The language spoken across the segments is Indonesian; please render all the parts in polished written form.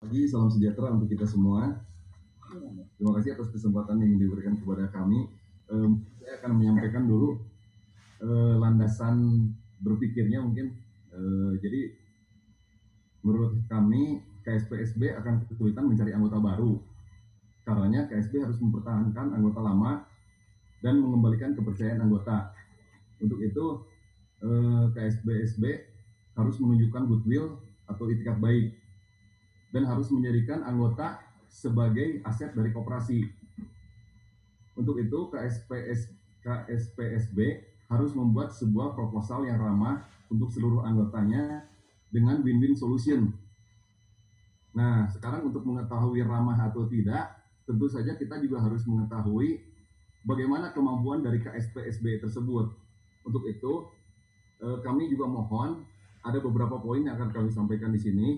Pagi, salam sejahtera untuk kita semua. Terima kasih atas kesempatan yang diberikan kepada kami. Saya akan menyampaikan dulu landasan berpikirnya mungkin. Jadi menurut kami KSPSB akan kesulitan mencari anggota baru. Karenanya KSB harus mempertahankan anggota lama dan mengembalikan kepercayaan anggota. Untuk itu KSPSB harus menunjukkan goodwill atau itikat baik dan harus menjadikan anggota sebagai aset dari koperasi. Untuk itu KSPSB harus membuat sebuah proposal yang ramah untuk seluruh anggotanya dengan win-win solution. Nah, sekarang untuk mengetahui ramah atau tidak, tentu saja kita juga harus mengetahui bagaimana kemampuan dari KSPSB tersebut. Untuk itu, kami juga mohon ada beberapa poin yang akan kami sampaikan di sini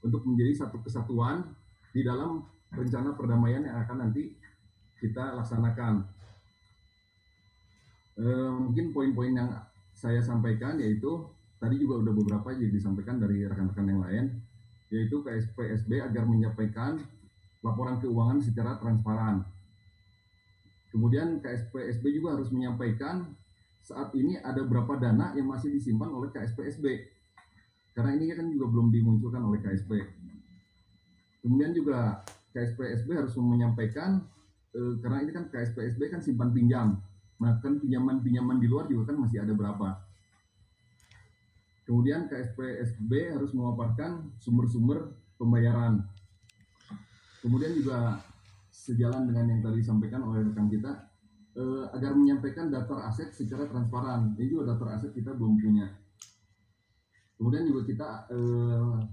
untuk menjadi satu kesatuan di dalam rencana perdamaian yang akan nanti kita laksanakan. Mungkin poin-poin yang saya sampaikan yaitu tadi juga udah beberapa yang disampaikan dari rekan-rekan yang lain, yaitu KSPSB agar menyampaikan laporan keuangan secara transparan. Kemudian KSPSB juga harus menyampaikan saat ini ada berapa dana yang masih disimpan oleh KSPSB. Karena ini kan juga belum dimunculkan oleh KSP. Kemudian juga KSPSB harus menyampaikan karena ini kan KSPSB kan simpan pinjam. Nah, kan pinjaman-pinjaman di luar juga kan masih ada berapa. Kemudian KSPSB harus memaparkan sumber-sumber pembayaran. Kemudian juga sejalan dengan yang tadi disampaikan oleh rekan kita, agar menyampaikan daftar aset secara transparan. Ini juga daftar aset kita belum punya. Kemudian juga kita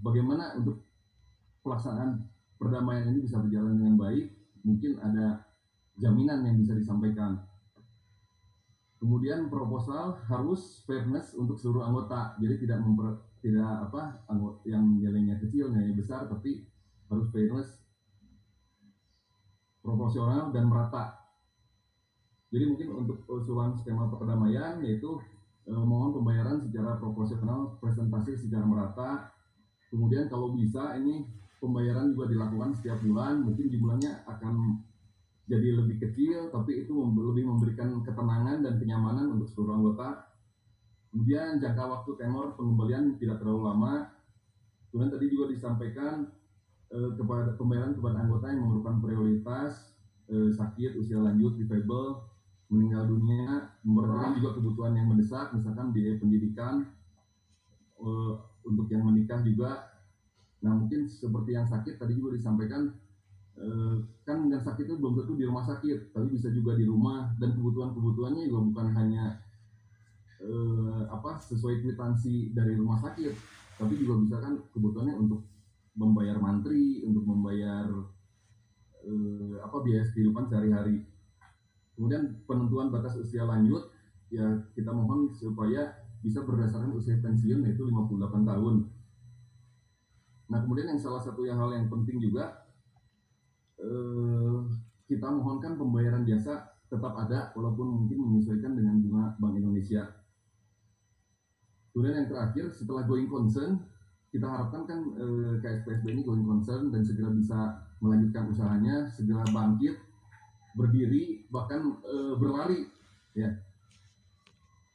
bagaimana untuk pelaksanaan perdamaian ini bisa berjalan dengan baik, mungkin ada jaminan yang bisa disampaikan. Kemudian proposal harus fairness untuk seluruh anggota, jadi tidak anggota yang nilainya kecil, nilainya besar, tapi harus fairness, proporsional dan merata. Jadi mungkin untuk usulan skema perdamaian yaitu mohon pembayaran secara proporsional, presentasi secara merata. Kemudian kalau bisa ini pembayaran juga dilakukan setiap bulan, mungkin jumlahnya akan jadi lebih kecil, tapi itu lebih memberikan ketenangan dan kenyamanan untuk seluruh anggota. Kemudian jangka waktu tenor pengembalian tidak terlalu lama. Kemudian tadi juga disampaikan kepada pembayaran kepada anggota yang memerlukan prioritas, sakit, usia lanjut, difabel, meninggal dunia, memperhatikan juga kebutuhan yang mendesak, misalkan biaya pendidikan, untuk yang menikah juga. Nah, mungkin seperti yang sakit tadi juga disampaikan, kan yang sakit itu belum tentu di rumah sakit, tapi bisa juga di rumah, dan kebutuhannya juga bukan hanya sesuai kwitansi dari rumah sakit, tapi juga bisa kan kebutuhannya untuk membayar mantri, untuk membayar biaya kehidupan sehari-hari. Kemudian penentuan batas usia lanjut, ya kita mohon supaya bisa berdasarkan usia pensiun yaitu 58 tahun. Nah, kemudian yang salah satu hal yang penting juga, kita mohonkan pembayaran jasa tetap ada walaupun mungkin menyesuaikan dengan bunga Bank Indonesia. Kemudian yang terakhir, setelah going concern, kita harapkan kan KSPSB ini going concern dan segera bisa melanjutkan usahanya, segera bangkit, berdiri, bahkan berlari, ya.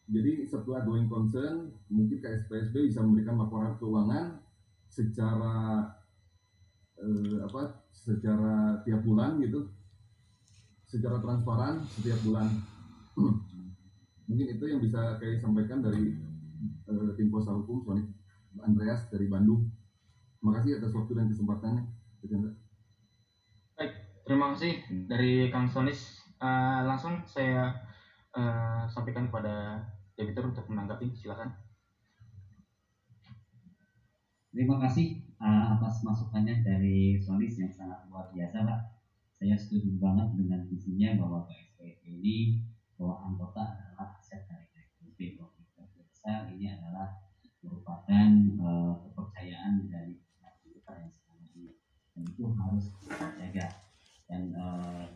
Jadi setelah going concern, mungkin KSPSB bisa memberikan laporan keuangan secara secara tiap bulan gitu, secara transparan setiap bulan. Mungkin itu yang bisa saya sampaikan dari tim kuasa hukum Sony Andreas dari Bandung. Terima kasih atas waktu dan kesempatannya. Baik, terima kasih dari Kang Sonis. Langsung saya sampaikan kepada debitur untuk menanggapi, silakan. Terima kasih atas masukannya dari Sonis yang sangat luar biasa, Pak. Saya setuju banget dengan visinya bahwa KSPSB ini, bahwa anggota adalah aset dari KSPSB. Bahwa kita ini adalah merupakan kepercayaan dari anggota yang selama ini, dan itu harus dijaga. Dan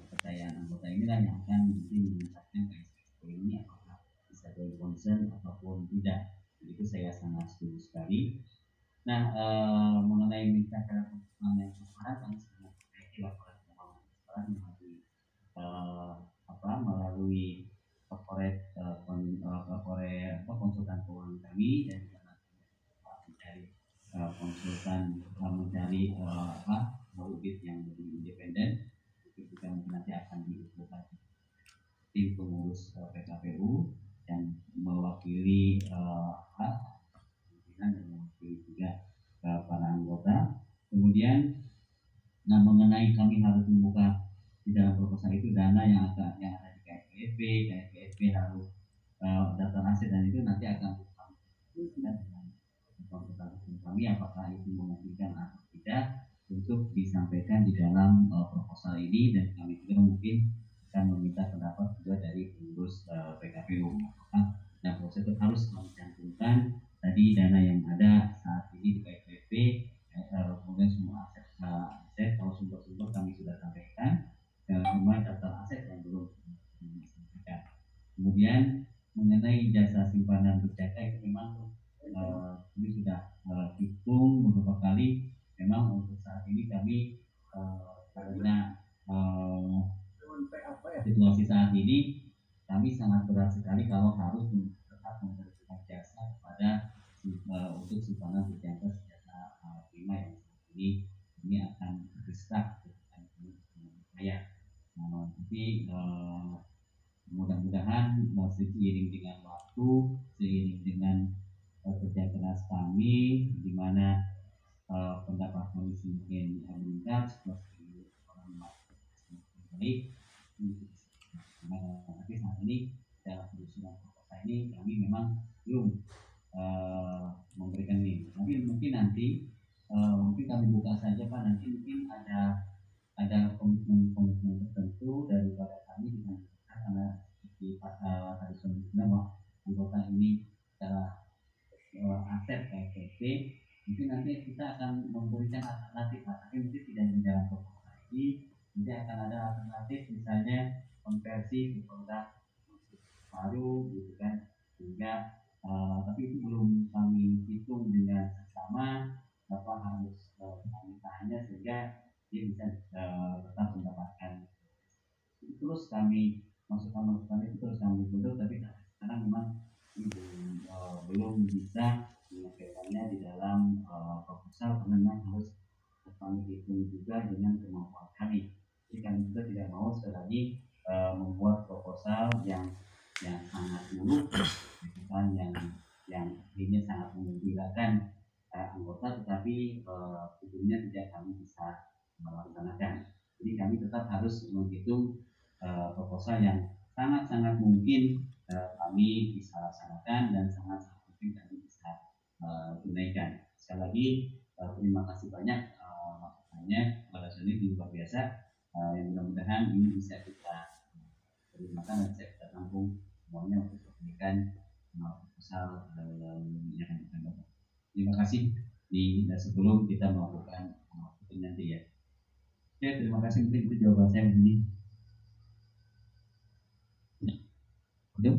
kepercayaan anggota inilah yang akan nanti menetapkan KSPSB ini apakah bisa dari concern ataupun tidak. Itu saya sangat setuju sekali. Nah, mengenai minta yang ini dan mencari konsultan, mencari audit yang lebih independen, itu juga nanti akan diusulkan tim pengurus PKPU yang mewakili pimpinan dan mewakili juga para anggota. Kemudian, mengenai kami harus membuka di dalam proposal itu dana yang ada di KSPP harus daftar aset, dan itu nanti akan dengan konsultan hukum kami apakah itu memungkinkan atau tidak untuk disampaikan di dalam proposal ini, dan kami juga mungkin akan meminta pendapat juga dari pengurus PKPU dan proses itu harus mencantumkan tadi dana yang ada saat ini di KSPP, kemudian semua aset kalau sumber-sumber kami sudah sampaikan, semua daftar aset yang belum disampaikan. Kemudian mengenai jasa simpanan berjaga itu memang kami sudah hitung beberapa kali. Memang untuk saat ini kami karena situasi saat ini kami sangat berat sekali kalau harus tetap memberikan jasa kepada untuk simpanan berjaga senjata prima yang saat ini akan bergerak saya. Tapi mudah-mudahan seiring dengan waktu, seiring dengan kerja keras kami, di mana pendapat kami semakin meningkat, seperti orang baik. Tapi saat ini dalam penyusunan proposal ini kami memang belum memberikan ini. Tapi mungkin nanti mungkin kami buka saja Pak, nanti mungkin ada komitmen tertentu daripada kami dengan karena di tadi sebelumnya bahwa anggota ini adalah aset KSP, mungkin nanti kita akan memberikan alternatif, tapi mungkin tidak di dalam proposal ini, nanti akan ada alternatif misalnya konversi ke produk baru gitu kan, sehingga tapi itu belum kami hitung dengan seksama berapa harus kami tahannya sehingga dia bisa tetap mendapatkan. Terus kami masukan itu terus kami bentuk, tapi sekarang memang belum bisa menyampaikannya di dalam proposal karena memang harus kami hitung juga dengan kemampuan kami. Jadi kami juga tidak mau sekali lagi membuat proposal yang sangat muluk, bukan yang akhirnya sangat menggembirakan anggota, tetapi ujungnya tidak kami bisa melaksanakan. Jadi kami tetap harus menghitung proposal yang sangat-sangat mungkin kami bisa laksanakan dan sangat mungkin kami bisa tunaikan. Sekali lagi terima kasih banyak masukannya kepada Sony, luar biasa. Yang mudah-mudahan ini bisa kita terjemahkan dan bisa kita tampung semuanya untuk memberikan proposal yang akan datang. Terima kasih. Sebelum kita melakukan nanti ya. Oke, terima kasih, mungkin itu jawaban saya begini. Udah.